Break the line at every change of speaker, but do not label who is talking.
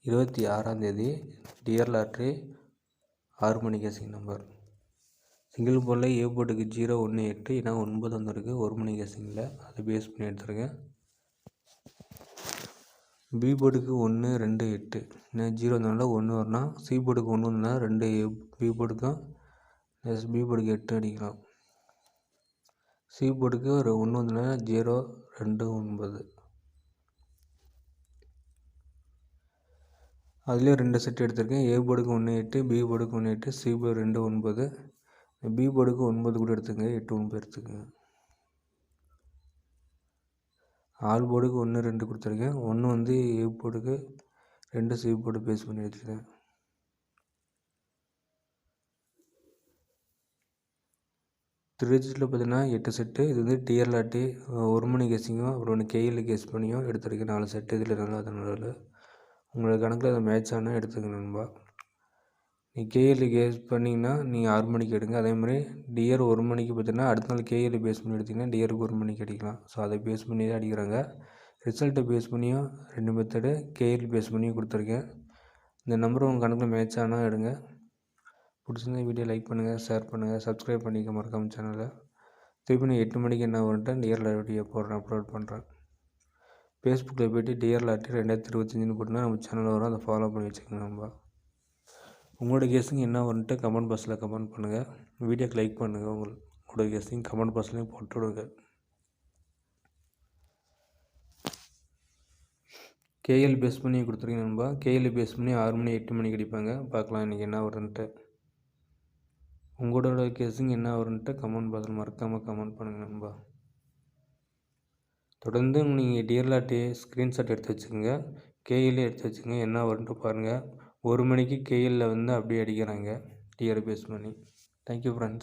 26ஆம் தேதி dear lottery 6 மணி கேசிங் number. Single போர்டில் ஏ போர்டுக்கு 018 ஏன்னா 9 வந்திருக்கு 1 மணி கேசிங்கில், அதை பேஸ் பண்ணி எடுத்துருக்கேன். பி போர்டுக்கு 128 ஏன்னா 0 வந்தனால 1 வரணும். சி போர்டுக்கு 1 வந்தனால 2 பி போர்டுக்கும் பி போர்டுக்கு 8 அடிக்கலாம். சி போர்டுக்கு ஒரு 1 வந்தனால 029. அதுலேயும் 2 செட் எடுத்திருக்கேன். ஏ போர்டுக்கு 1 8, பி போர்டுக்கு 1 8, சி போர்டு 2 9, பி போர்டுக்கு 9 கூட எடுத்துக்கங்க, 8 9 எடுத்துக்கங்க. ஆல் போர்டுக்கு 1 2 கொடுத்துருக்கேன். 1 வந்து ஏ போர்டுக்கு, 2 சி போர்டு பேஸ் பண்ணி எடுத்துருக்கேன். திருச்சியில் பார்த்தீங்கன்னா 8 செட்டு. இது வந்து டிஆர் லாட்டி 1 மணி கேஸிங்கும் அப்புறம் ஒன்று கேஎல் கேஸ் பண்ணியும் எடுத்துருக்கேன். 4 செட்டு இதில் நல்லா அதனால உங்களோட கணக்கில் அதை மேட்ச் ஆனால் எடுத்துக்கங்க நண்பா. நீங்கள் கேஎல் கேஸ் பண்ணிங்கன்னா நீங்கள் 6 மணிக்கு எடுங்க. அதே மாதிரி டிஆர் 1 மணிக்கு பார்த்தீங்கன்னா அடுத்த நாள் கேஎல் பேஸ் பண்ணி எடுத்திங்கன்னா டிஆருக்கு 1 மணிக்கு அடிக்கலாம். ஸோ அதை பேஸ் பண்ணி தான் அடிக்கிறாங்க. ரிசல்ட்டை பேஸ் பண்ணியும் 2 மெத்தடு கேஎல் பேஸ் பண்ணியும் கொடுத்துருக்கேன். இந்த நம்பரை உங்கள் கணக்கில் மேட்ச் ஆனால் எடுங்க. பிடிச்சிருந்தா வீடியோ லைக் பண்ணுங்கள், ஷேர் பண்ணுங்கள், சப்ஸ்கிரைப் பண்ணிக்க மறக்காம சேனலை. திருப்பி நான் 8 மணிக்கு என்ன வந்துட்டு டிஆர் லாட்டி போடுறேன், அப்லோட் பண்ணுறேன். ஃபேஸ்புக்கில் போய்ட்டு டிஆர் லாட்டி 2025 போட்டுனா நம்ம சேனல் வரும், அதை ஃபாலோ பண்ணி வச்சுக்கோங்க நண்பா. உங்களோட கெஸ்ஸிங் என்ன வந்துட்டு கமெண்ட் பாக்ஸில் கமெண்ட் பண்ணுங்கள். வீடியோக்கு லைக் பண்ணுங்கள். உங்களோட கெஸ்ஸிங் கமெண்ட் பாக்ஸ்லேயும் போட்டு விடுங்க. கேஎல் பேஸ் பண்ணி கொடுத்துருக்கேன் நண்பா. கேஎல் பேஸ் பண்ணி 6 மணி 8 மணிக்கு அடிப்பாங்க. பார்க்கலாம் இன்றைக்கி என்ன வரும்ன்ட்டு. உங்களோட கெஸ்ஸிங் என்ன வரும்ன்ட்டு கமெண்ட் பாக்ஸில் மறக்காமல் கமெண்ட் பண்ணுங்கள் நண்பா. தொடர்ந்து நீங்கள் டிஆர் லாட்டி ஸ்க்ரீன்ஷாட் எடுத்து வச்சுக்கோங்க, கேஎல்லே எடுத்து வச்சுக்கோங்க. என்ன வரும்ன்ட்டு பாருங்கள். 1 மணிக்கு கேஎல்லில் வந்து அப்படியே அடிக்கிறாங்க டிஆர் பேஸ் பண்ணி. Thank you friends.